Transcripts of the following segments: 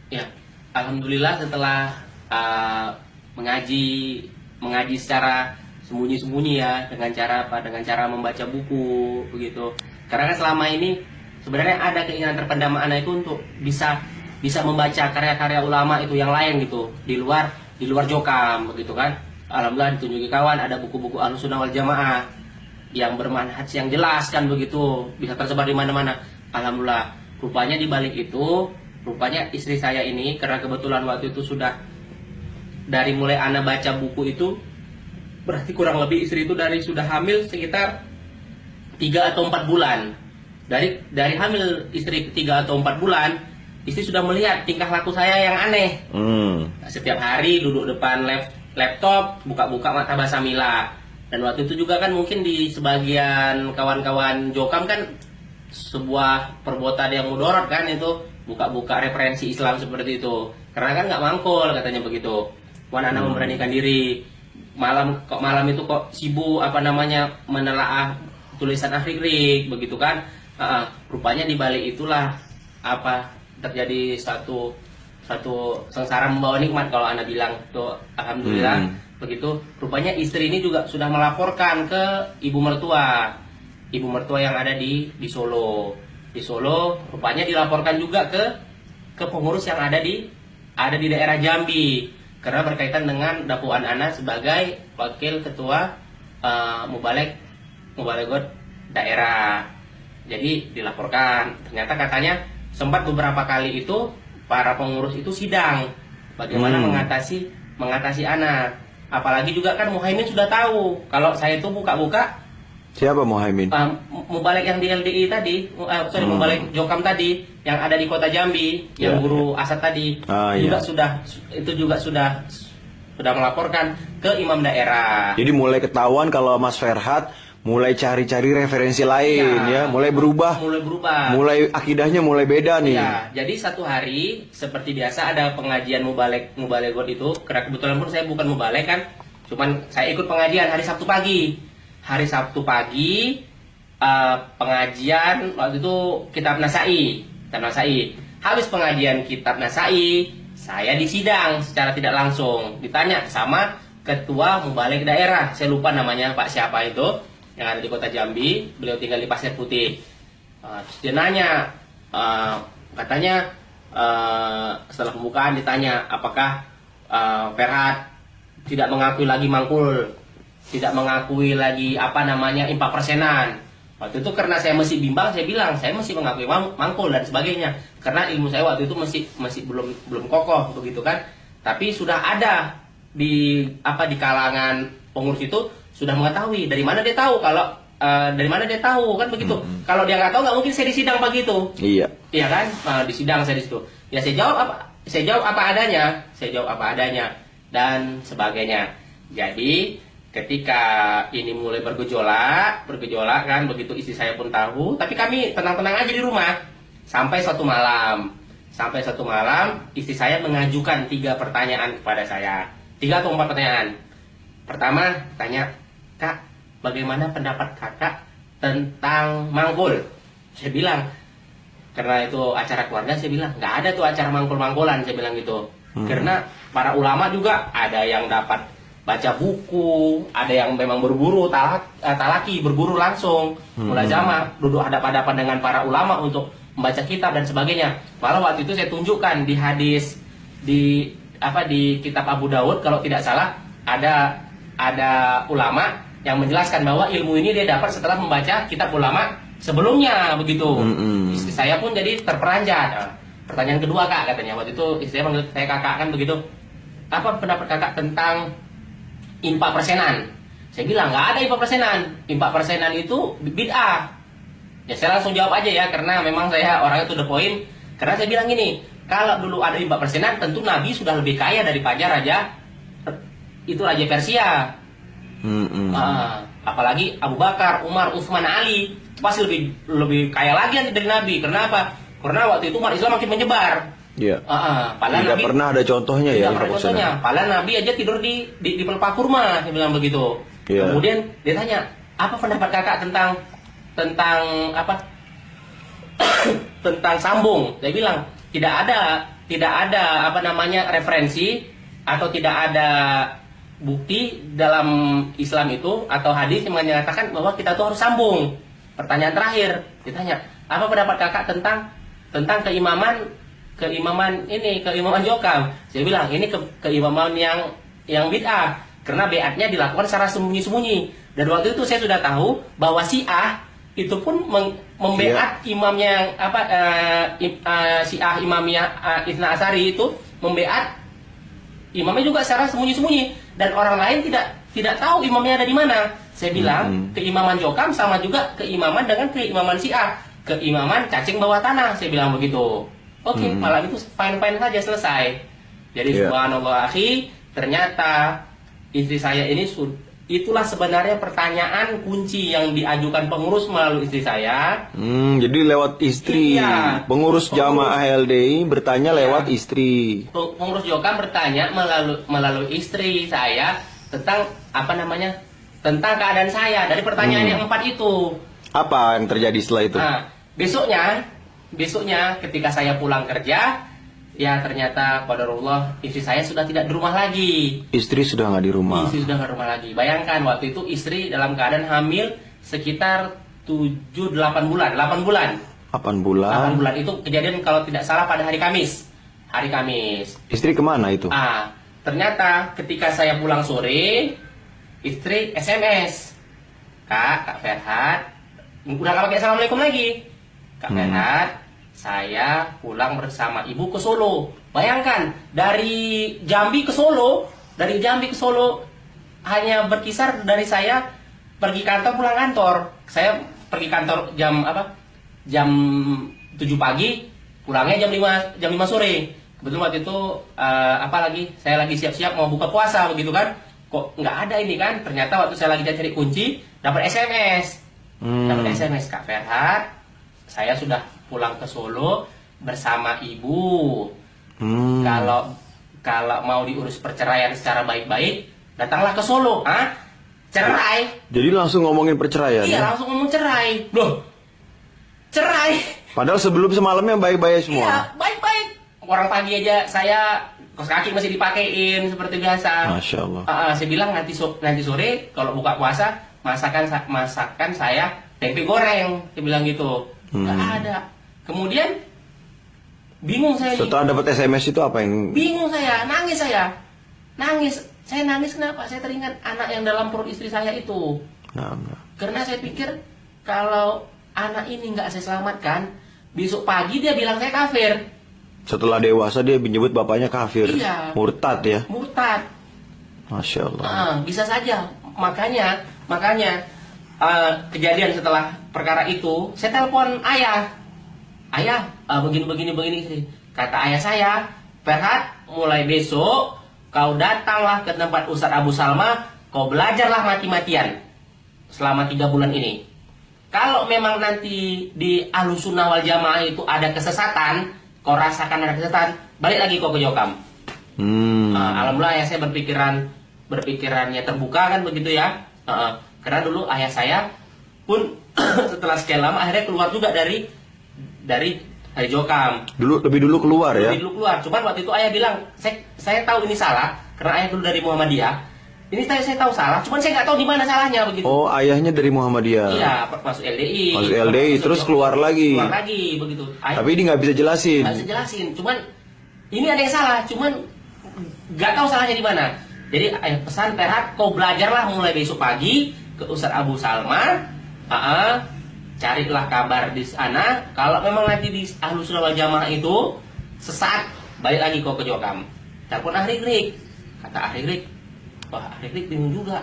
Ya, alhamdulillah setelah mengaji mengaji secara sembunyi-sembunyi ya, dengan cara apa? Dengan cara membaca buku begitu. Karena kan selama ini sebenarnya ada keinginan terpendam anak itu untuk bisa bisa membaca karya-karya ulama itu yang lain gitu, di luar Jokam begitu kan. Alhamdulillah ditunjuki kawan ada buku-buku Ahlussunnah wal Jamaah yang bermanhaj yang jelas kan begitu, bisa tersebar di mana-mana. Alhamdulillah. Rupanya di balik itu, rupanya istri saya ini karena kebetulan waktu itu sudah dari mulai anak baca buku itu berarti kurang lebih istri itu dari sudah hamil sekitar 3 atau 4 bulan. Dari hamil istri 3 atau 4 bulan, istri sudah melihat tingkah laku saya yang aneh. Setiap hari duduk depan laptop, buka-buka mata bahasa Mila. Dan waktu itu juga kan mungkin di sebagian kawan-kawan Jokam kan sebuah perbuatan yang mudorot kan itu, buka-buka referensi Islam seperti itu. Karena kan nggak mangkul katanya begitu. Wan anak memberanikan diri. Malam itu kok sibuk apa namanya menelaah tulisan akhirik begitu kan. Rupanya di balik itulah apa terjadi satu sengsara membawa nikmat kalau anak bilang tuh alhamdulillah. Begitu rupanya istri ini juga sudah melaporkan ke ibu mertua yang ada di Solo rupanya dilaporkan juga ke pengurus yang ada di daerah Jambi karena berkaitan dengan dakwaan anak sebagai wakil ketua Mubalegot daerah. Jadi dilaporkan, ternyata katanya sempat beberapa kali itu para pengurus itu sidang bagaimana mengatasi anak. Apalagi juga kan Muhaimin sudah tahu kalau saya itu buka-buka. Siapa Muhaimin? Mubalek yang di LDI tadi, Mubalek Jokam tadi yang ada di kota Jambi, yang guru Asad tadi, itu juga sudah melaporkan ke imam daerah. Jadi mulai ketahuan kalau Mas Ferhat mulai cari-cari referensi lain mulai berubah. Mulai akidahnya mulai beda nih. Ya, jadi satu hari seperti biasa ada pengajian Mubalegot itu, karena kebetulan pun saya bukan Mubalek kan, cuman saya ikut pengajian hari Sabtu pagi. Pengajian waktu itu kitab Nasai. Habis pengajian kitab Nasai, saya disidang secara tidak langsung, ditanya sama ketua Mubalek daerah. Saya lupa namanya Pak siapa itu, yang ada di kota Jambi. Beliau tinggal di Pasir Putih. Terus dia nanya, katanya setelah pembukaan ditanya apakah Ferhat tidak mengakui lagi mangkul, tidak mengakui lagi apa namanya impak persenan. Waktu itu karena saya masih bimbang, saya bilang saya masih mengakui mangkul dan sebagainya karena ilmu saya waktu itu masih belum kokoh begitu kan. Tapi sudah ada di kalangan pengurus itu sudah mengetahui. Dari mana dia tahu kan begitu. Kalau dia nggak tahu nggak mungkin saya disidang begitu. Iya kan, disidang saya di situ. Ya saya jawab apa adanya dan sebagainya. Jadi ketika ini mulai bergejolak kan begitu, istri saya pun tahu, tapi kami tenang-tenang aja di rumah sampai satu malam istri saya mengajukan 3 pertanyaan kepada saya, 3 atau 4 pertanyaan. Pertama tanya, Kak, bagaimana pendapat kakak tentang mangkul? Saya bilang, karena itu acara keluarga, saya bilang nggak ada tuh acara mangkul-mangkulan, saya bilang gitu. Karena para ulama juga ada yang dapat baca buku, ada yang memang berburu talaki, berburu langsung, mulazamah, duduk hadap-hadapan dengan para ulama untuk membaca kitab dan sebagainya. Malah waktu itu saya tunjukkan di hadis di kitab Abu Daud kalau tidak salah, ada ulama yang menjelaskan bahwa ilmu ini dia dapat setelah membaca kitab ulama sebelumnya begitu. Istri saya pun jadi terperanjat. Pertanyaan kedua, Kak, katanya waktu itu istri saya manggil saya kakak kan begitu. Apa pendapat kakak tentang impak persenan? Saya bilang nggak ada impak persenan. Impak persenan itu bid'ah. Ya saya langsung jawab aja ya, karena memang saya orangnya to the point. Karena saya bilang gini, kalau dulu ada impak persenan, tentu Nabi sudah lebih kaya daripada raja Persia. Apalagi Abu Bakar, Umar, Utsman, Ali pasti lebih kaya lagi dari Nabi. Kenapa? Karena waktu itu umat Islam makin menyebar. Tidak pernah ada contohnya ya. Tidak pernah contohnya. Padahal Nabi aja tidur di pelepah kurma, dia bilang begitu. Kemudian dia tanya, apa pendapat kakak tentang tentang sambung? Saya bilang tidak ada tidak ada apa namanya referensi atau tidak ada bukti dalam Islam itu atau hadis yang menyatakan bahwa kita tuh harus sambung. Pertanyaan terakhir ditanya, apa pendapat kakak tentang keimaman Jokam? Saya bilang ini keimaman yang bid'ah karena beatnya dilakukan secara sembunyi-sembunyi. Dan waktu itu saya sudah tahu bahwa Syiah itu pun membeat imamnya Syiah imamnya Itsna Asyari itu membeat imamnya juga secara sembunyi-sembunyi dan orang lain tidak tahu imamnya ada di mana. Saya bilang keimaman Jokam sama juga keimaman dengan keimaman Syiah, keimaman cacing bawah tanah. Saya bilang begitu. Oke, malam itu fine-fine saja selesai. Jadi subhanallah akhi, ternyata istri saya ini itulah sebenarnya pertanyaan kunci yang diajukan pengurus melalui istri saya. Jadi lewat istri. Iya. Pengurus jamaah LDI bertanya lewat istri. Pengurus Jokam bertanya melalui istri saya tentang tentang keadaan saya dari pertanyaan yang 4 itu. Apa yang terjadi setelah itu? Nah, besoknya ketika saya pulang kerja, ya ternyata qadarullah istri saya sudah tidak di rumah lagi. Istri sudah nggak di rumah. Istri sudah nggak di rumah lagi. Bayangkan waktu itu istri dalam keadaan hamil sekitar 7-8 bulan. 8 bulan. 8 bulan. 8 bulan itu kejadian kalau tidak salah pada hari Kamis. Hari Kamis. Istri kemana itu? Ternyata ketika saya pulang sore, istri SMS. Kak Ferhat, udah nggak pakai assalamualaikum lagi. Kak Ferhat, saya pulang bersama ibu ke Solo. Bayangkan, dari Jambi ke Solo hanya berkisar dari saya pergi kantor pulang kantor. Saya pergi kantor Jam 7 pagi, pulangnya jam 5 sore. Kebetulan waktu itu saya lagi siap-siap mau buka puasa begitu kan. Kok nggak ada ini kan? Ternyata waktu saya lagi cari kunci, dapat SMS. Dapat SMS, Kak Ferhat, saya sudah pulang ke Solo bersama ibu. Kalau mau diurus perceraian secara baik-baik, datanglah ke Solo. Cerai. Jadi langsung ngomongin perceraian? Iya, langsung ngomong cerai. Loh, cerai. Padahal sebelum semalamnya baik-baik semua. Iya, baik-baik. Orang pagi aja saya kos kaki masih dipakein seperti biasa. Masya Allah. Saya bilang nanti sore kalau buka puasa masakan saya tempe goreng. Saya bilang gitu. Nggak ada. Kemudian bingung saya. Setelah dapat SMS itu apa yang? Bingung saya, nangis. Saya nangis kenapa? Saya teringat anak yang dalam perut istri saya itu. Karena saya pikir kalau anak ini nggak saya selamatkan, besok pagi dia bilang saya kafir. Setelah dewasa dia menyebut bapaknya kafir. Iya. Murtad ya. Murtad. Masya Allah. Bisa saja. Makanya kejadian setelah perkara itu, saya telepon ayah. Ayah, begini sih. Kata ayah saya, Ferhat, mulai besok kau datanglah ke tempat Ustadz Abu Salma, kau belajarlah mati-matian selama 3 bulan ini. Kalau memang nanti di Ahlussunnah wal Jamaah itu ada kesesatan, kau rasakan ada kesesatan, balik lagi kau ke Jokam. Alhamdulillah ayah saya berpikirannya terbuka kan begitu ya. Karena dulu ayah saya pun setelah sekian lama akhirnya keluar juga dari Jokam. Lebih dulu keluar ya? Lebih dulu keluar. Cuman waktu itu ayah bilang, saya tahu ini salah karena ayah dulu dari Muhammadiyah. Ini saya tahu salah, cuman saya nggak tahu di mana salahnya begitu. Oh, ayahnya dari Muhammadiyah. Iya, masuk LDI. Masuk LDI terus keluar lagi. Keluar lagi begitu. Tapi ini nggak bisa jelasin. Nggak bisa jelasin. Cuman ini ada yang salah, cuman nggak tahu salahnya di mana. Jadi ayah pesan, Ferhat, kau belajarlah mulai besok pagi ke Ustadz Abu Salma. Carilah kabar di sana. Kalau memang nanti di Ahlussunnah wal Jamaah itu sesat, balik lagi kau ke Jokam. Telepon Ahri-Grik. Kata Ahri-Grik, wah Ahri-Grik bingung juga.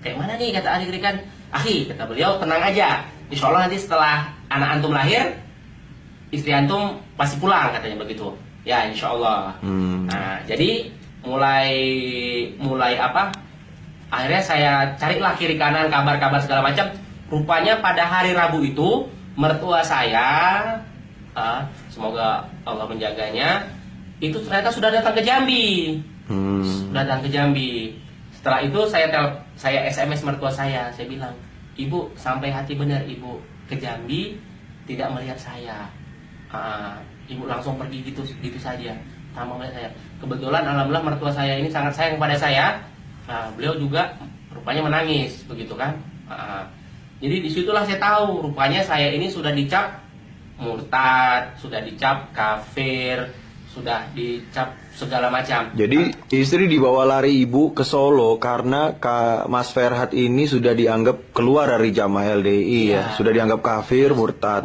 Kayak mana nih kata Ahri-Grik kan? Kata beliau, tenang aja. Insya Allah nanti setelah anak antum lahir, istri antum pasti pulang katanya begitu. Ya insya Allah. Nah jadi mulai akhirnya saya carilah kiri kanan kabar-kabar segala macam. Rupanya pada hari Rabu itu mertua saya, semoga Allah menjaganya, itu ternyata sudah datang ke Jambi. Sudah datang ke Jambi. Setelah itu saya SMS mertua saya bilang, ibu sampai hati benar ibu ke Jambi tidak melihat saya. Ibu langsung pergi gitu saja. sama kayak saya. Kebetulan alhamdulillah mertua saya ini sangat sayang pada saya. Nah, beliau juga rupanya menangis begitu kan. Jadi disitulah saya tahu rupanya saya ini sudah dicap murtad, sudah dicap kafir, sudah dicap segala macam. Jadi istri dibawa lari ibu ke Solo karena Mas Ferhat ini sudah dianggap keluar dari jamaah LDI ya, sudah dianggap kafir, murtad.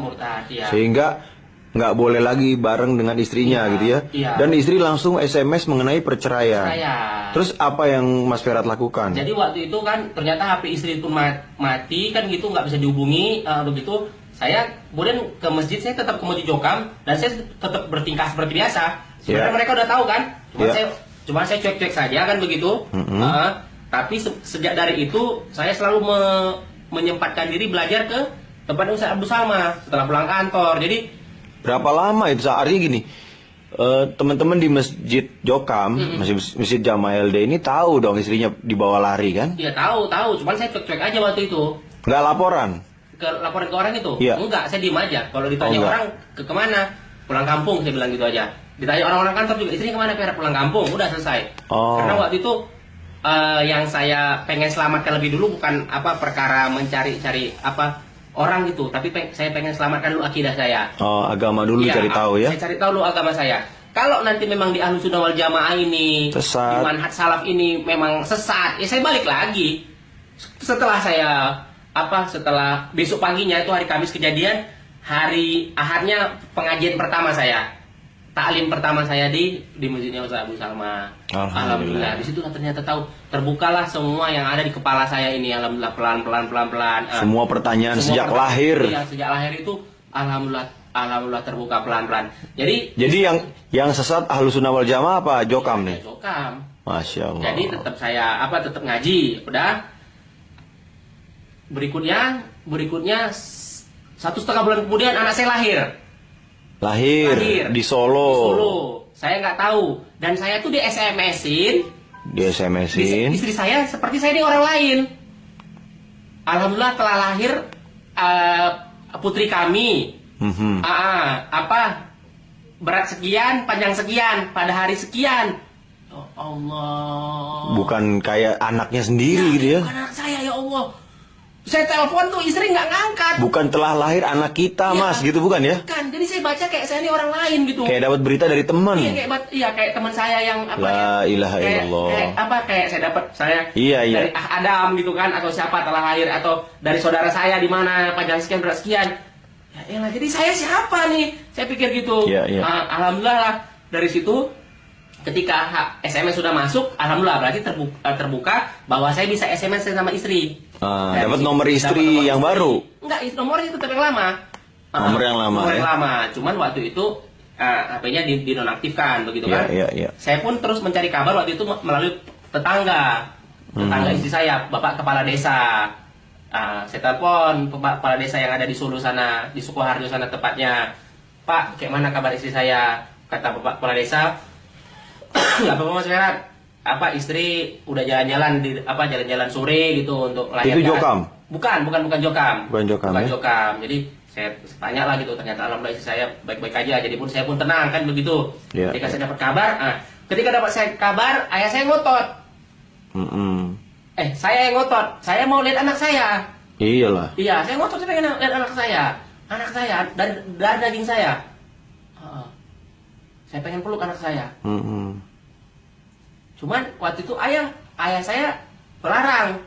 Ya. Sehingga nggak boleh lagi bareng dengan istrinya gitu ya. Dan istri langsung SMS mengenai perceraian. Terus apa yang Mas Ferhat lakukan? Jadi waktu itu kan ternyata HP istri itu mati kan gitu, nggak bisa dihubungi begitu. Saya kemudian ke masjid, saya tetap ke Masjid Jokam dan saya tetap bertingkah seperti biasa. Sebenarnya mereka udah tahu kan, cuma saya cuek-cuek saja kan begitu. Tapi sejak dari itu saya selalu menyempatkan diri belajar ke tempat Ustaz Abu Salma setelah pulang kantor. Jadi berapa lama itu? Artinya gini, teman-teman di Masjid Jokam, Masjid Jamaah LD ini tahu dong istrinya dibawa lari kan? Iya tahu. Cuman saya cuek-cuek aja waktu itu. Nggak laporan? Laporan ke orang itu? Iya. Enggak, saya diem aja. Kalau ditanya orang kemana? Pulang kampung, saya bilang gitu aja. Ditanya orang-orang kantor juga, istrinya kemana? Pulang kampung, udah selesai. Karena waktu itu yang saya pengen selamatkan lebih dulu bukan perkara mencari-cari orang gitu, tapi saya pengen selamatkan dulu akidah saya. Agama dulu cari tahu ya. Saya cari tahu dulu agama saya. Kalau nanti memang di Ahlus Sunnah wal Jamaah ini, sesat, di manhaj salaf ini memang sesat, ya saya balik lagi. Setelah setelah besok paginya itu hari Kamis kejadian, hari Ahadnya pengajian pertama saya, taklim pertama saya di masjidnya Ustaz Abu Salma. Alhamdulillah. Di situ ternyata tahu, terbukalah semua yang ada di kepala saya ini. Alhamdulillah pelan-pelan. Semua pertanyaan sejak lahir. Iya, sejak lahir itu alhamdulillah terbuka pelan-pelan. Jadi yang sesat Ahlus Sunnah wal Jamaah apa Jokam nih? Jokam. Masya Allah. Jadi tetap saya tetap ngaji. Udah. Berikutnya 1,5 bulan kemudian anak saya lahir di Solo. Saya nggak tahu, dan saya tuh di SMS-in. Istri saya seperti saya ini orang lain. Alhamdulillah telah lahir putri kami. Berat sekian, panjang sekian, pada hari sekian. Ya Allah. Bukan kayak anaknya sendiri gitu ya? Bukan anak saya, ya Allah. Saya telepon tuh istri nggak ngangkat. Bukan telah lahir anak kita, Mas, gitu bukan ya? Kan, jadi saya baca kayak saya ini orang lain gitu. Kayak dapat berita dari teman. Kayak teman saya yang La ilaha illallah. Kayak saya dapat Iya. dari Adam gitu kan, atau siapa telah lahir, atau dari saudara saya di mana panjang sekian berat sekian. Ya elah, jadi saya siapa nih? Saya pikir gitu. Alhamdulillah lah, dari situ ketika SMS sudah masuk, alhamdulillah berarti terbuka bahwa saya bisa SMS sama istri. Dapat nomor istri yang baru? Enggak, nomornya tetap yang lama. Nomor yang lama. Cuman waktu itu HP-nya dinonaktifkan begitu kan. Saya pun terus mencari kabar waktu itu melalui tetangga istri saya, Bapak Kepala Desa. Saya telepon Kepala Desa yang ada di Solo sana, di Sukoharjo sana tepatnya. Pak, kayak mana kabar istri saya? Kata Bapak Kepala Desa, nggak apa-apa Mas Ferhat. Istri udah jalan-jalan jalan-jalan sore gitu untuk melahirkan. Itu Jokam? Bukan Jokam. Bukan Jokam. Jadi saya tanya lah gitu, ternyata alhamdulillah istri saya baik-baik aja. Jadi pun saya pun tenang kan begitu. Ketika saya dapat kabar, ayah saya ngotot. Saya yang ngotot. Saya mau lihat anak saya. Iyalah. Iya, saya ngotot, saya pengen lihat anak saya. Anak saya dari daging saya. Saya pengen peluk anak saya. Cuman waktu itu ayah saya melarang.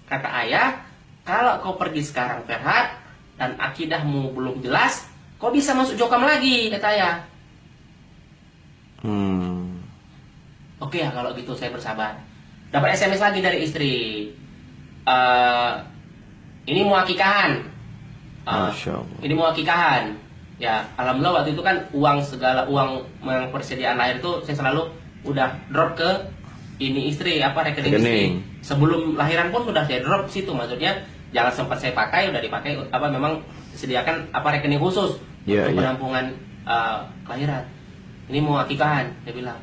Kata ayah, kalau kau pergi sekarang Ferhat dan akidahmu belum jelas, kau bisa masuk Jokam lagi, kata ayah. Oke ya kalau gitu, saya bersabar. Dapat SMS lagi dari istri. Ini mau akikahan. Ini mau akikahan. Ya, alhamdulillah waktu itu kan uang persediaan lahir itu saya selalu udah drop ke ini istri, rekening istri. Sebelum lahiran pun sudah saya drop situ, maksudnya jangan sempat saya pakai, udah dipakai memang sediakan rekening khusus untuk penampungan kelahiran. Ini mau akikahan, saya bilang.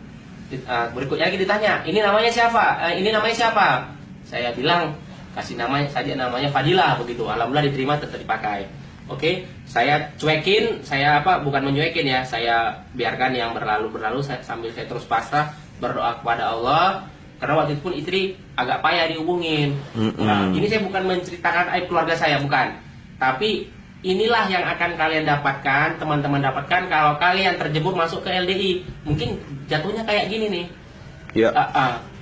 Berikutnya lagi ditanya, ini namanya siapa? Saya bilang kasih namanya Fadilah begitu. Alhamdulillah diterima, tetap dipakai. Oke, saya cuekin, saya bukan mencuekin ya, saya biarkan yang berlalu sambil saya terus pasrah berdoa kepada Allah. Karena waktu itu pun istri agak payah dihubungin. Nah, ini saya bukan menceritakan aib keluarga saya, bukan. Tapi inilah yang akan kalian dapatkan, teman-teman dapatkan kalau kalian terjebur masuk ke LDI. Mungkin jatuhnya kayak gini nih. Ya.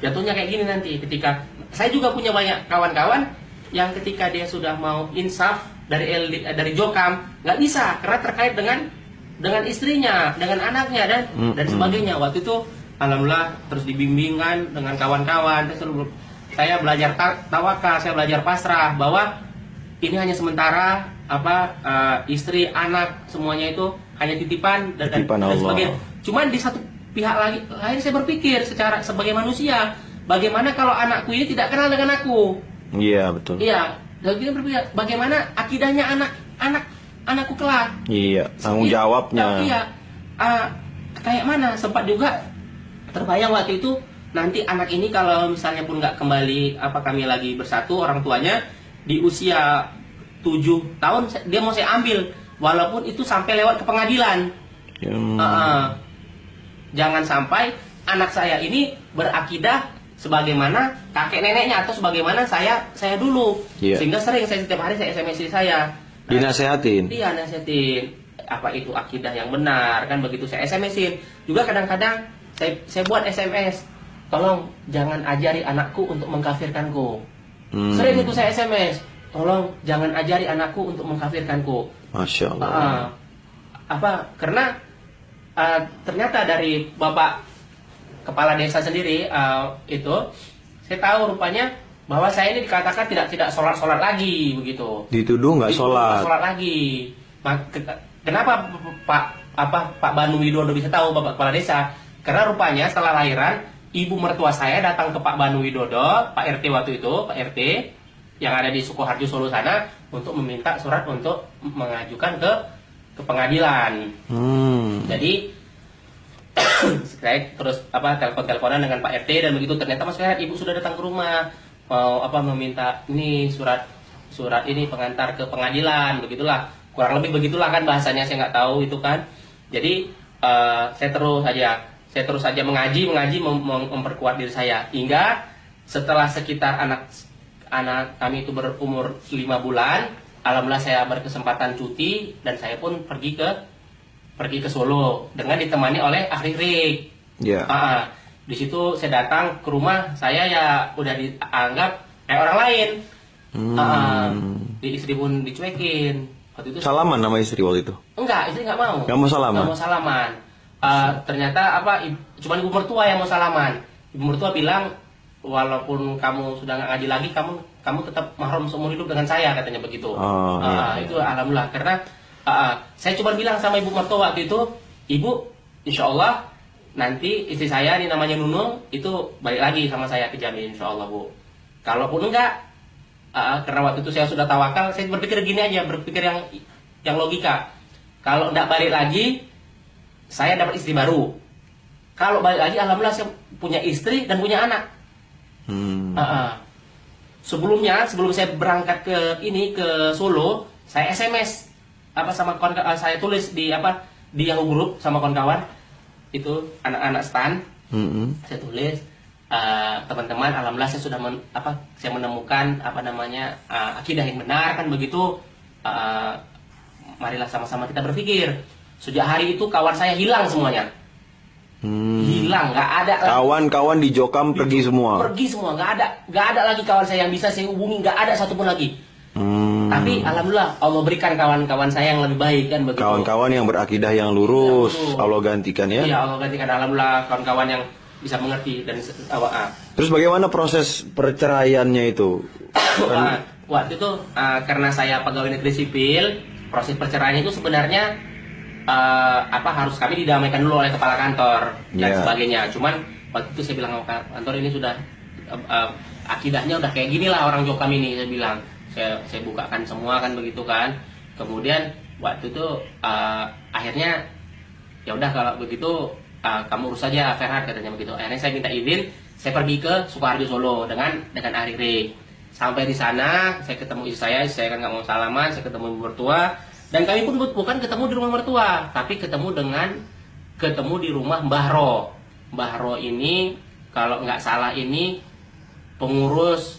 Jatuhnya kayak gini nanti ketika saya juga punya banyak kawan-kawan yang ketika dia sudah mau insaf dari Jokam nggak bisa karena terkait dengan istrinya, dengan anaknya dan sebagainya. Waktu itu alhamdulillah terus dibimbingan dengan kawan-kawan. Saya belajar tawakal, saya belajar pasrah bahwa ini hanya sementara, istri, anak semuanya itu hanya titipan dan sebagainya. Cuman di satu pihak lain saya berpikir sebagai manusia, bagaimana kalau anakku ini tidak kenal dengan aku? Iya, betul. Iya, dan kita berpikir bagaimana akidahnya anakku kelak? Iya, tanggung jawabnya. Iya, kayak mana? Sempat juga terbayang waktu itu nanti anak ini kalau misalnya pun nggak kembali kami lagi bersatu orang tuanya di usia 7 tahun dia mau saya ambil walaupun itu sampai lewat ke pengadilan. Jangan sampai anak saya ini berakidah sebagaimana kakek neneknya atau sebagaimana saya dulu. Sehingga sering setiap hari saya SMS istri saya. Dinasehatin. Iya, nasihatin apa itu akidah yang benar kan begitu saya SMS-in. Juga kadang-kadang saya buat SMS, tolong jangan ajari anakku untuk mengkafirkanku. Sering itu saya SMS, tolong jangan ajari anakku untuk mengkafirkanku. Masya Allah. Karena ternyata dari Bapak Kepala Desa sendiri itu saya tahu rupanya bahwa saya ini dikatakan tidak sholat lagi begitu. Dituduh nggak sholat. Sholat lagi. Kenapa Pak Banu Widodo bisa tahu Bapak Kepala Desa? Karena rupanya setelah lahiran, ibu mertua saya datang ke Pak Banu Widodo, Pak RT waktu itu, Pak RT yang ada di Sukoharjo Solo sana untuk meminta surat untuk mengajukan ke pengadilan. Jadi saya terus telepon-teleponan dengan Pak RT dan begitu ternyata Mas Ferhat ibu sudah datang ke rumah mau meminta ini surat ini pengantar ke pengadilan begitulah kurang lebih begitulah kan bahasanya saya nggak tahu itu kan. Jadi saya terus saja mengaji memperkuat diri saya hingga setelah sekitar anak kami itu berumur 5 bulan, alhamdulillah saya berkesempatan cuti dan saya pun pergi ke Solo dengan ditemani oleh ahli RIK. Di situ saya datang ke rumah saya ya udah dianggap kayak orang lain. Istri pun dicuekin. Waktu itu salaman nama istri waktu itu? Enggak, istri nggak mau. Nggak mau salaman? Nggak mau salaman. Ternyata cuman ibu mertua yang mau salaman. Ibu mertua bilang walaupun kamu sudah nggak ngaji lagi, kamu tetap mahram seumur hidup dengan saya katanya begitu. Itu alhamdulillah karena saya cuma bilang sama ibu mertua waktu itu, ibu, insya Allah nanti istri saya ini namanya Nunung itu balik lagi sama saya ke Jambi insya Allah bu. Kalaupun enggak, karena waktu itu saya sudah tawakal, saya berpikir gini aja, berpikir yang logika. Kalau enggak balik lagi, saya dapat istri baru. Kalau balik lagi, alhamdulillah saya punya istri dan punya anak. Sebelum saya berangkat ke Solo, saya SMS sama kawan saya tulis di Yahoo Group sama kawan-kawan itu anak-anak stan. Saya tulis teman-teman, alhamdulillah saya sudah saya menemukan akidah yang benar kan begitu. Marilah sama-sama kita berpikir. Sejak hari itu kawan saya hilang semuanya. Hilang, nggak ada. Kawan-kawan di Jokam pergi semua. Pergi semua, nggak ada lagi kawan saya yang bisa saya hubungi, nggak ada satupun lagi. Tapi alhamdulillah Allah berikan kawan-kawan saya yang lebih baik kan begitu. Kawan-kawan yang berakidah yang lurus, Allah gantikan ya. Iya, Allah gantikan alhamdulillah kawan-kawan yang bisa mengerti dan Terus bagaimana proses perceraiannya itu? Waktu itu karena saya pegawai negeri sipil, proses perceraian itu sebenarnya harus kami didamaikan dulu oleh kepala kantor dan sebagainya. Cuman waktu itu saya bilang ke kantor ini sudah akidahnya udah kayak gini lah orang Jokam ini, saya bilang. Saya bukakan semua kan begitu kan. Kemudian waktu itu akhirnya ya udah kalau begitu kamu urus saja Ferhat katanya begitu. Akhirnya saya minta izin, saya pergi ke Sukoharjo Solo dengan Ari Rik. Sampai di sana saya ketemu istri saya kan nggak mau salaman, saya ketemu ibu mertua. Dan kami pun bukan ketemu di rumah mertua, tapi ketemu di rumah Mbah Ro. Mbah Ro ini kalau nggak salah ini pengurus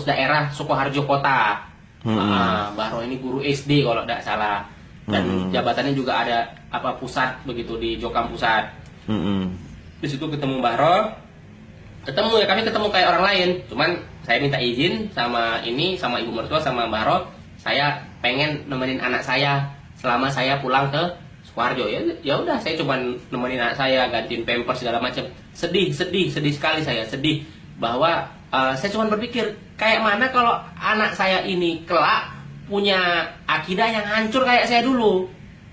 daerah Sukoharjo Kota. Mbah Ro ini guru SD kalau nggak salah. Dan jabatannya juga ada pusat begitu di Jokam Pusat. Di situ ketemu Mbah Ro. Kami ketemu kayak orang lain. Cuman saya minta izin sama ibu mertua sama Mbah Ro. Saya pengen nemenin anak saya selama saya pulang ke Sukoharjo. Ya udah, saya cuma nemenin anak saya, gantiin pampers segala macam. Sedih sekali saya, sedih bahwa saya cuma berpikir kayak mana kalau anak saya ini kelak punya akidah yang hancur kayak saya dulu.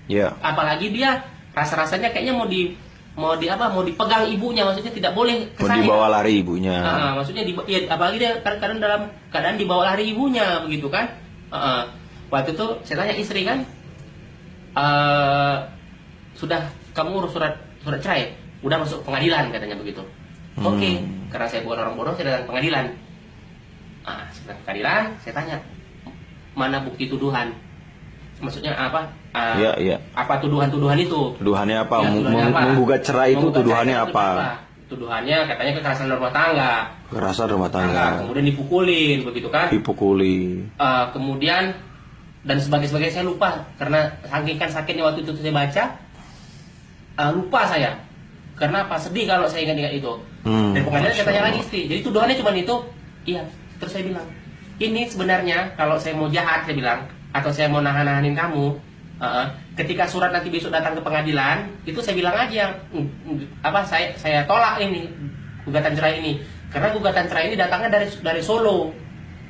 Iya. Apalagi dia rasa-rasanya kayaknya mau dipegang ibunya, maksudnya tidak boleh ke Mau saya. dibawa lari ibunya. Maksudnya apalagi dia kadang dalam keadaan dibawa lari ibunya begitu kan. Waktu itu saya tanya istri kan, sudah kamu urus surat cerai, udah masuk pengadilan katanya begitu. Oke, karena saya bukan orang bodoh, saya datang pengadilan. Setelah pengadilan saya tanya, mana bukti tuduhan? Maksudnya apa? Iya. Apa tuduhan itu? Tuduhannya apa? Ya, tuduhannya apa? Menggugat cerai itu Menggugat tuduhannya cerai itu apa? Tuduhannya katanya kekerasan rumah tangga. Kekerasan rumah tangga. Kemudian dipukulin begitu kan? Dipukuli. Kemudian dan sebagainya saya lupa karena saking sakitnya waktu itu saya baca, lupa saya. Karena apa? Sedih kalau saya ingat itu. Dan pengadilan saya tanya lagi istri. Jadi tuduhannya cuma itu. Iya. Terus saya bilang, ini sebenarnya kalau saya mau jahat, saya bilang, atau saya mau nahan-nahanin kamu, ketika surat nanti besok datang ke pengadilan, itu saya bilang aja, saya tolak ini gugatan cerai ini, karena gugatan cerai ini datangnya dari Solo,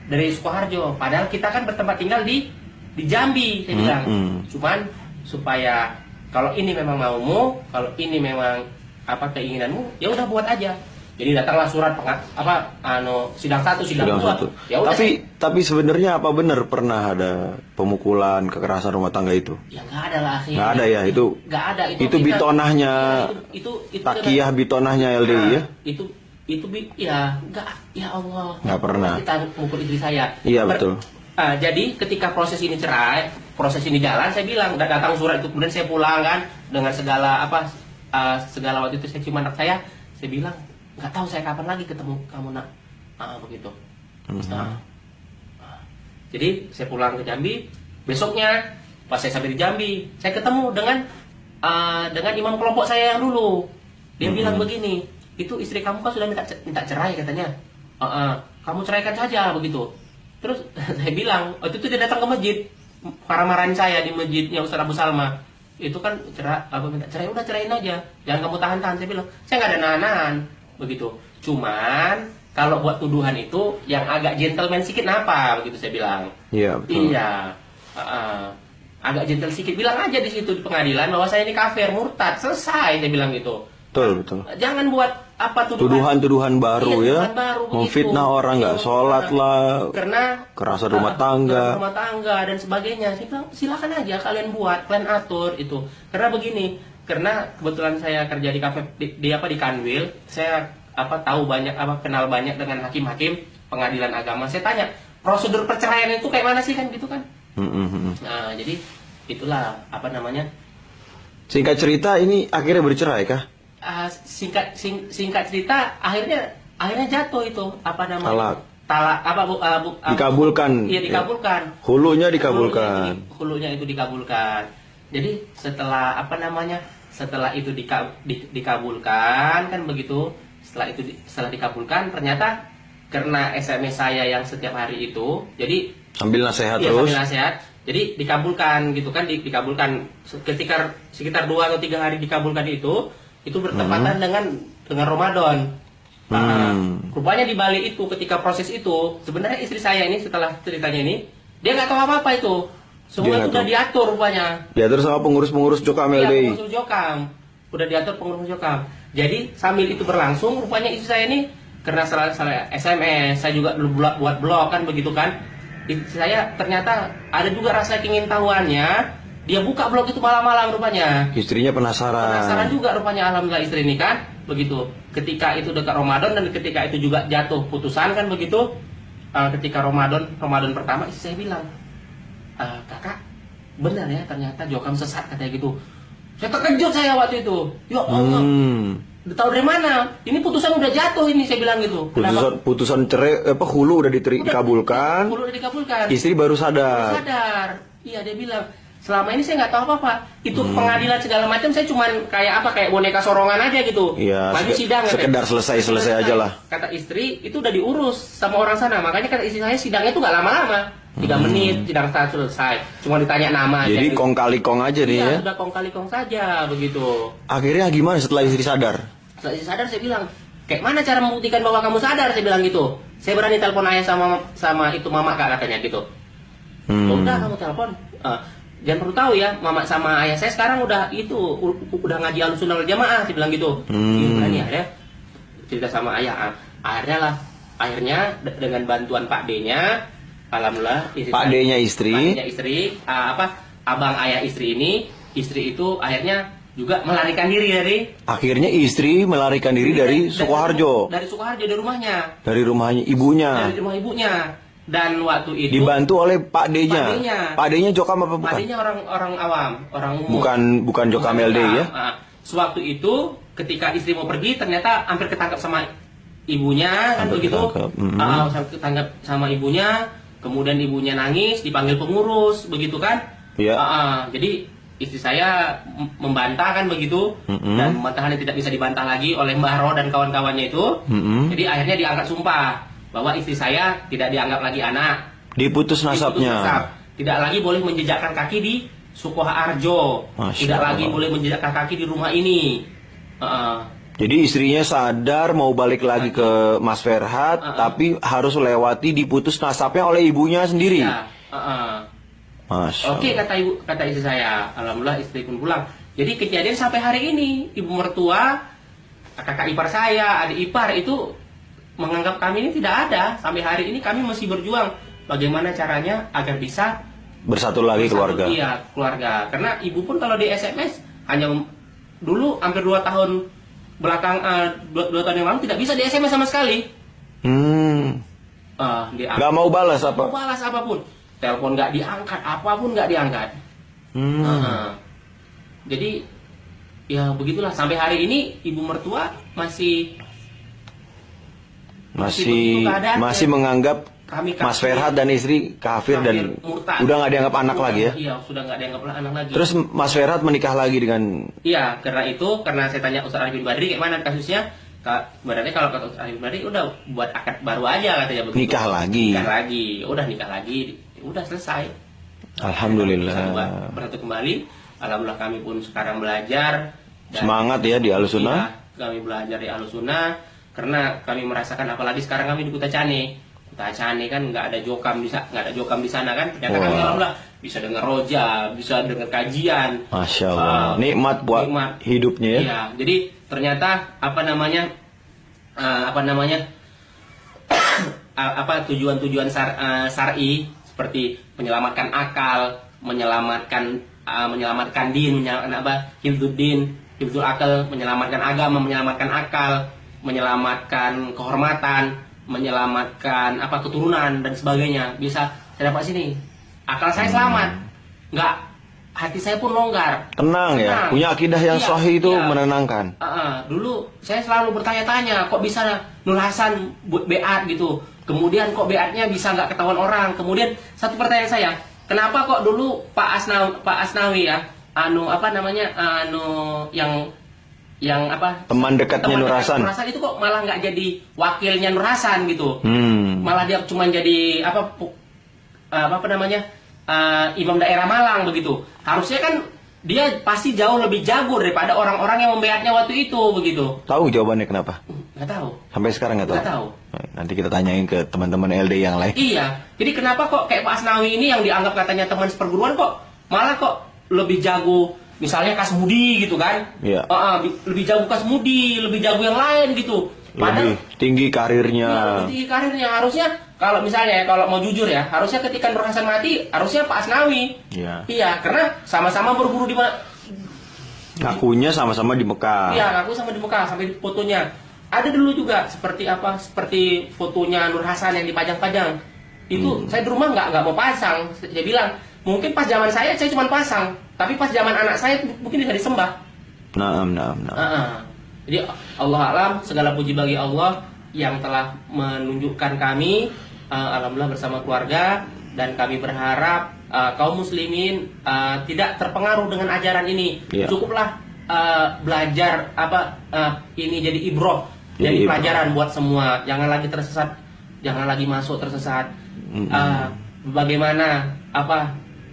dari Sukoharjo, padahal kita kan bertempat tinggal di Jambi, saya bilang. Cuman supaya kalau ini memang maumu, kalau ini memang keinginanmu, ya udah buat aja. Jadi datanglah surat sidang 1, sidang 2. Ya udah. Tapi sebenarnya apa benar pernah ada pemukulan, kekerasan rumah tangga itu? Ya nggak ada lah. Nggak ada ya, itu. Nggak ada Itu bitonahnya. Itu Takiyah bitonahnya LDI ya? Nggak, ya Allah. Nggak pernah. Kita mukul istri saya. Iya betul. Jadi ketika proses ini cerai, proses ini jalan, saya bilang datang surat itu, kemudian saya pulang kan dengan segala waktu itu saya cium anak saya bilang nggak tahu saya kapan lagi ketemu kamu nak, begitu. Jadi saya pulang ke Jambi, besoknya pas saya sampai di Jambi, saya ketemu dengan imam kelompok saya yang dulu. Dia bilang begini, itu istri kamu kan sudah minta cerai katanya. Kamu ceraikan saja begitu. Terus saya bilang, itu dia datang ke masjid, marah-marahin saya di masjidnya Ustaz Abu Salma. Itu kan minta cerai, udah ceraiin aja, jangan kamu tahan-tahan. Saya bilang, saya nggak ada nahan begitu. Cuman kalau buat tuduhan itu yang agak gentleman sedikit, kenapa begitu saya bilang. Iya betul. Iya, agak gentle sedikit, bilang aja di situ di pengadilan bahwa saya ini kafir, murtad, selesai, saya bilang gitu. Betul. Jangan buat tuduhan baru iya, ya, tuduhan baru, memfitnah orang nggak sholat lah, karena kekerasan rumah tangga dan sebagainya. Saya bilang silakan aja kalian buat, kalian atur itu. Karena begini, karena kebetulan saya kerja di kafe di Kanwil, saya tahu banyak kenal banyak dengan hakim-hakim pengadilan agama. Saya tanya prosedur perceraian itu kayak mana sih kan gitu kan. Nah jadi itulah Singkat cerita ini akhirnya bercerai kah? Singkat cerita akhirnya jatuh itu talak dikabulkan. Iya dikabulkan. Hulunya dikabulkan. Hulunya itu dikabulkan. Jadi setelah setelah itu dikabulkan kan begitu. Setelah dikabulkan ternyata karena SMS saya yang setiap hari itu, jadi sambil nasihat iya, terus. Sambil nasihat. Jadi dikabulkan gitu kan, dikabulkan sekitar 2 atau 3 hari dikabulkan itu bertepatan dengan Ramadan. Rupanya di Bali itu ketika proses itu sebenarnya istri saya ini setelah ceritanya ini dia nggak tahu apa itu, semua itu udah diatur rupanya. Diatur sama pengurus Jokam LDI. LDI. Pengurus Jokam, udah diatur pengurus Jokam. Jadi sambil itu berlangsung rupanya istri saya ini karena salah SMS, saya juga buat blog kan begitu kan. Istri saya ternyata ada juga rasa ingin tahuannya. Dia buka blog itu malam-malam rupanya. Istrinya penasaran juga rupanya, alhamdulillah istri ini kan begitu. Ketika itu dekat Ramadan dan ketika itu juga jatuh putusan kan begitu. Ketika Ramadan pertama istri saya bilang, kakak benar ya ternyata Jokam sesat katanya gitu. Saya terkejut saya waktu itu. Ya Allah. Tahu dari mana? Ini putusan udah jatuh ini, saya bilang gitu. Putusan cerai hulu udah dikabulkan. Hulu udah dikabulkan. Istri baru sadar. Baru sadar. Iya, dia bilang, selama ini saya nggak tahu apa-apa. Itu pengadilan segala macam saya cuman kayak boneka sorongan aja gitu. Iya, maju sidang sekedar selesai aja lah. Kata istri itu udah diurus sama orang sana. Makanya kata istri saya sidangnya itu nggak lama-lama. 3 menit sidang selesai. Cuma ditanya nama aja. Jadi kong kali kong aja nih ya. Sudah kong kali kong saja begitu. Akhirnya gimana setelah istri sadar? Setelah istri sadar saya bilang, kayak mana cara membuktikan bahwa kamu sadar? Saya bilang gitu. Saya berani telepon ayah sama itu mama kak katanya gitu. Udah kamu telepon. Jangan perlu tahu ya, mama sama ayah saya sekarang udah ngaji Ahlussunnah wal Jamaah, saya bilang gitu. Berani ya, cerita sama ayah. Akhirnya dengan bantuan Pak D-nya, alhamdulillah Pak D-nya istri, abang ayah istri ini, istri itu akhirnya juga melarikan diri dari. Akhirnya istri melarikan diri dari Sukoharjo. Dari Sukoharjo, dari rumahnya. Dari rumahnya ibunya. Dari rumah ibunya. Dan waktu itu dibantu oleh Pak D-nya. Pak D-nya Jokam apa bukan? Pak D-nya orang awam, orang umum. Bukan Jokam LDI ya? Sewaktu itu ketika istri mau pergi ternyata hampir ketangkap sama ibunya kan begitu. Ketangkap sama ibunya, kemudian ibunya nangis, dipanggil pengurus begitu kan? Iya. Jadi istri saya membantah kan begitu, dan membantahnya tidak bisa dibantah lagi oleh Mbah Ro dan kawan-kawannya itu. Jadi akhirnya diangkat sumpah bahwa istri saya tidak dianggap lagi anak. Diputus nasabnya. Tidak lagi boleh menjejakkan kaki di Sukoharjo. Tidak lagi boleh menjejakkan kaki di rumah ini. Jadi istrinya sadar mau balik lagi ke Mas Ferhat, tapi harus lewati diputus nasabnya oleh ibunya sendiri. Iya. Oke, kata istri saya. Alhamdulillah istri pun pulang. Jadi kejadian sampai hari ini, ibu mertua, kakak ipar saya, adik ipar itu menganggap kami ini tidak ada. Sampai hari ini kami masih berjuang bagaimana caranya agar bisa bersatu lagi keluarga. Iya, keluarga. Karena ibu pun kalau di SMS hanya dulu hampir 2 tahun belakang, 2 tahun yang lalu tidak bisa di SMS sama sekali. Gak mau balas apa? Mau balas apapun. Telepon nggak diangkat, apapun nggak diangkat. Jadi ya begitulah, sampai hari ini ibu mertua masih menganggap kami Mas Ferhat dan istri kafir dan murtad. Udah nggak dianggap anak lagi ya? Iya, sudah nggak dianggap anak lagi. Terus Mas Ferhat menikah lagi dengan? Iya, karena saya tanya Ustaz Arif bin Badri kayak mana kasusnya. Sebenarnya kalau kata Ustaz Arif bin Badri udah buat akad baru aja katanya begitu. Nikah lagi. Udah nikah lagi, udah selesai. Alhamdulillah. Bersatu kembali. Alhamdulillah kami pun sekarang belajar. Semangat ya di Ahlussunnah. Iya, kami belajar di Ahlussunnah karena kami merasakan, apalagi sekarang kami di Kuta Cane. Kuta Cane kan nggak ada jokam di sana kan. Ternyata kami alhamdulillah bisa dengar roja, bisa dengar kajian. Masya Allah. Nikmat buat hidupnya ya. Iya, jadi ternyata tujuan-tujuan syar'i seperti menyelamatkan akal, menyelamatkan din, hifdzul akal, menyelamatkan agama, menyelamatkan akal, menyelamatkan kehormatan, menyelamatkan keturunan dan sebagainya. Bisa saya dapat sini. Akal saya selamat. Hati saya pun longgar. Tenang ya. Punya akidah yang sahih itu menenangkan. Dulu saya selalu bertanya-tanya, kok bisa Nur Hasan beat gitu. Kemudian kok beatnya bisa nggak ketahuan orang. Kemudian satu pertanyaan saya, kenapa kok dulu Pak Asnawi ya, teman dekatnya Nur Hasan. Nur Hasan itu kok malah nggak jadi wakilnya Nur Hasan gitu. Malah dia cuma jadi imam daerah Malang begitu. Harusnya kan dia pasti jauh lebih jago daripada orang-orang yang membeatnya waktu itu begitu. Tahu jawabannya kenapa? Nggak tahu. Sampai sekarang nggak tahu. Nggak tahu. Nanti kita tanyain ke teman-teman LD yang lain. Iya. Jadi kenapa kok kayak Pak Asnawi ini yang dianggap katanya teman seperguruan kok malah kok lebih jago, misalnya Kasmudi gitu kan? Iya. Lebih jago Kasmudi, lebih jago yang lain gitu. Lebih tinggi karirnya. Ya, lebih tinggi karirnya. Harusnya kalau misalnya kalau mau jujur ya, harusnya ketika Nur Hasan mati, harusnya Pak Asnawi. Iya. Iya, karena sama-sama berguru di mana? Ngakunya sama-sama di Mekah. Iya, ngaku sama di Mekah, sampai di fotonya. Ada dulu juga seperti fotonya Nur Hasan yang dipajang-pajang. Itu saya di rumah nggak mau pasang. Saya bilang, Mungkin pas zaman saya cuma pasang, tapi pas zaman anak saya mungkin bisa disembah. Naam. Jadi Allah alam, segala puji bagi Allah yang telah menunjukkan kami, alhamdulillah bersama keluarga, dan kami berharap kaum muslimin tidak terpengaruh dengan ajaran ini. Iya. Cukuplah belajar ini jadi ibroh, Jadi jadi ibroh. pelajaran buat semua. Jangan lagi tersesat, jangan lagi masuk tersesat. Bagaimana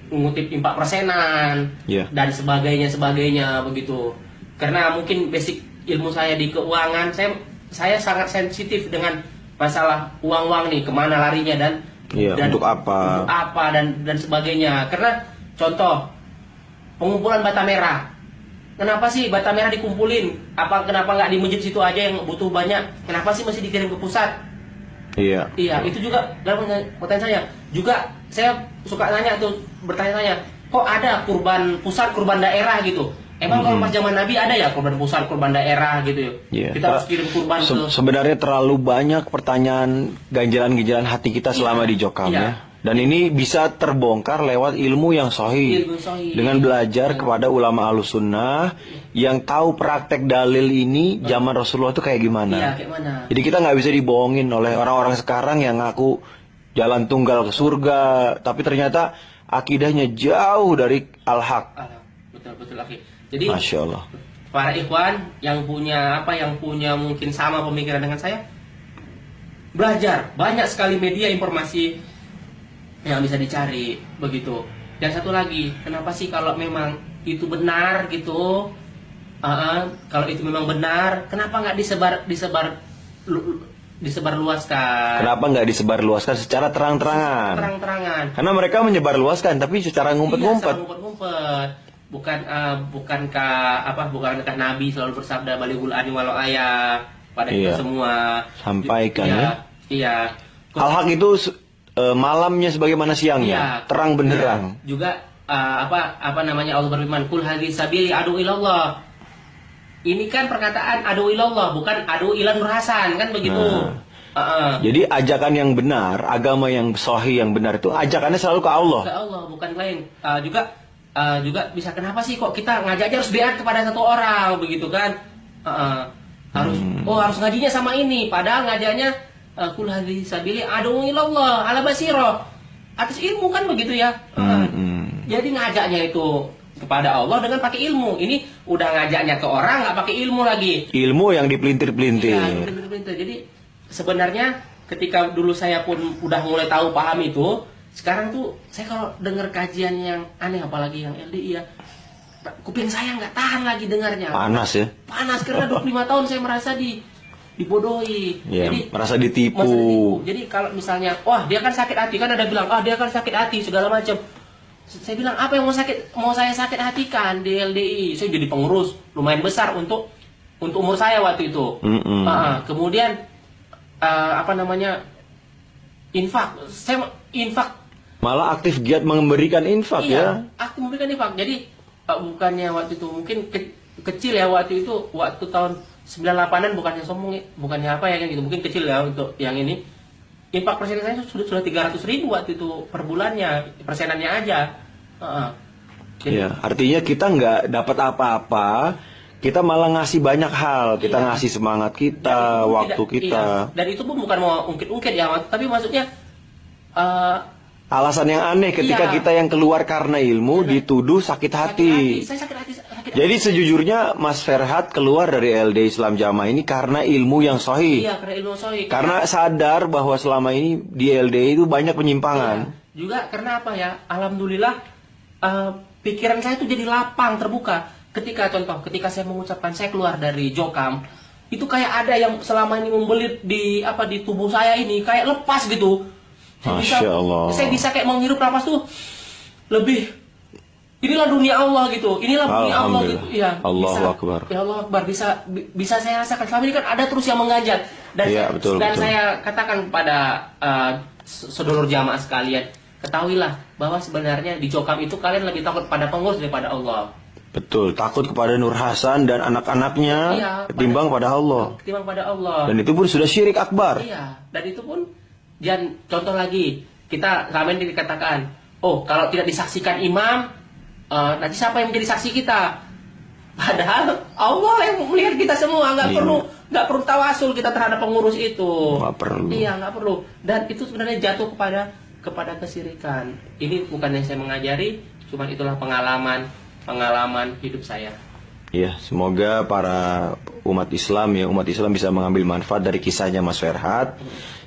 mengutip impak persenan Iya. dan sebagainya begitu. Karena mungkin basic ilmu saya di keuangan, saya sangat sensitif dengan masalah uang nih, kemana larinya dan Iya, untuk apa? dan sebagainya. Karena contoh pengumpulan bata merah, kenapa sih bata merah dikumpulin? Kenapa nggak di masjid situ aja yang butuh banyak? Kenapa sih masih dikirim ke pusat? Iya. Iya, itu juga dalam pertanyaan saya. Juga saya suka bertanya-tanya, kok ada kurban pusat, kurban daerah gitu? Emang kalau pas zaman Nabi ada ya kurban pusat, kurban daerah gitu ya? Iya. Kita harus kirim kurban ke... Sebenarnya terlalu banyak pertanyaan ganjalan-ganjalan hati kita selama di Jokam Iya. ya. Dan ini bisa terbongkar lewat ilmu yang sahih. Ilmu sahih. Dengan belajar kepada ulama Ahlussunnah yang tahu praktek dalil ini zaman Rasulullah itu kayak gimana. Iya, kayak mana? Jadi kita nggak bisa dibohongin oleh orang-orang sekarang yang ngaku jalan tunggal ke surga, tapi ternyata akidahnya jauh dari al-haq. Betul lagi. Jadi Masya Allah. para ikhwan yang punya mungkin sama pemikiran dengan saya, belajar. Banyak sekali media informasi yang bisa dicari begitu. Dan satu lagi, kenapa sih kalau memang itu benar gitu, kalau itu memang benar, kenapa nggak disebarluaskan? Kenapa nggak disebarluaskan secara terang-terangan? Terang-terangan. Karena mereka menyebarluaskan, tapi secara ngumpet-ngumpet. Iya, ngumpet-ngumpet. Bukankah Nabi selalu bersabda balighul anni walau ayat pada Iya. kita semua. Sampaikan ya. Iya. Al-haq itu malamnya sebagaimana siangnya, Iya. terang benderang. Iya. Juga Allah berfirman, kul hadhihi sabili adu ilallah. Ini kan perkataan adu ilallah, bukan adu ilan Nur Hasan, kan begitu. Jadi ajakan yang benar, agama yang sahih yang benar itu ajakannya selalu ke Allah. Ke Allah, bukan lain. Juga bisa, kenapa sih kok kita ngajaknya harus beat kepada satu orang begitu kan? Harus ngajinya sama ini, padahal ngajaknya kul hadhihi sabili adu ilallah ala basirah, atas ilmu kan begitu ya. Jadi ngajaknya itu kepada Allah dengan pakai ilmu. Ini udah ngajaknya ke orang nggak pakai ilmu lagi. Ilmu yang dipelintir-pelintir. Iya, bener-bener. Jadi sebenarnya ketika dulu saya pun udah mulai tahu paham itu, sekarang tuh saya kalau dengar kajian yang aneh, apalagi yang LDI ya, kuping saya nggak tahan lagi dengarnya. Panas ya. Panas karena 25 tahun saya merasa dibodohi. Ya, Jadi merasa ditipu. Jadi kalau misalnya, wah dia kan sakit hati, kan ada bilang, dia kan sakit hati segala macam. Saya bilang, apa yang mau saya sakit hatikan di LDI? Saya jadi pengurus lumayan besar untuk umur saya waktu itu. Kemudian infak. Saya infak. Malah aktif giat memberikan infak ya. Aku memberikan infak. Jadi bukannya waktu itu mungkin kecil ya waktu itu, waktu tahun 98-an, bukannya sombong, bukannya apa ya kayak gitu. Mungkin kecil ya untuk yang ini. Infak persenan saya sudah 300.000 waktu itu per bulannya, persenannya aja. Jadi, Ya, artinya kita nggak dapat apa-apa, kita malah ngasih banyak hal, kita ngasih semangat kita, waktu kita. Dan itu pun bukan mau ungkit-ungkit ya, tapi maksudnya Alasan yang aneh ketika kita yang keluar karena ilmu dituduh sakit hati. Saya sakit hati. Jadi sejujurnya Mas Ferhat keluar dari LD Islam Jamaah ini karena ilmu yang sahih. Iya, karena ilmu sahih. Karena sadar bahwa selama ini di LD itu banyak penyimpangan. Juga karena apa ya? Alhamdulillah pikiran saya itu jadi lapang, terbuka. Ketika saya mengucapkan saya keluar dari Jokam, itu kayak ada yang selama ini membelit di tubuh saya ini, kayak lepas gitu. Masya Allah. Saya bisa kayak menghirup napas tuh lebih. Inilah dunia Allah gitu. Inilah dunia Allah gitu. Ya. Allahu Akbar. Ya Allah Akbar, bisa saya rasakan. Selama ini kan ada terus yang mengganjal. Dan betul. Saya katakan kepada sedulur jamaah sekalian, ketahuilah bahwa sebenarnya di Jokam itu kalian lebih takut pada pengurus daripada Allah. Betul, takut kepada Nur Hasan dan anak-anaknya ketimbang pada Allah. Ketimbang pada Allah. Dan itu pun sudah syirik akbar. Iya, dan itu pun, dan contoh lagi, kita selama ini dikatakan, oh kalau tidak disaksikan imam, nanti siapa yang menjadi saksi kita? Padahal Allah yang melihat kita semua, Iya. nggak perlu tawasul kita terhadap pengurus itu. Nggak perlu. Iya, nggak perlu. Dan itu sebenarnya jatuh kepada kesirikan. Ini bukan yang saya mengajari, cuman itulah pengalaman hidup saya. Ya, semoga para umat Islam bisa mengambil manfaat dari kisahnya Mas Ferhat.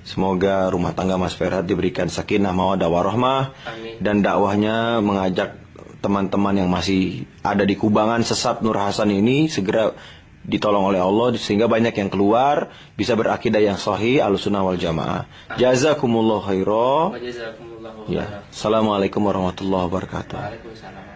Semoga rumah tangga Mas Ferhat diberikan sakinah, mawaddah, warahmah, Amin. dan dakwahnya mengajak teman-teman yang masih ada di kubangan sesat Nur Hasan ini segera ditolong oleh Allah sehingga banyak yang keluar bisa berakidah yang sahih Ahlussunnah wal Jamaah. Jazakumullah khairan. Wa jazakumullahu Ya. khairan. Assalamualaikum warahmatullahi wabarakatuh. Waalaikumsalam.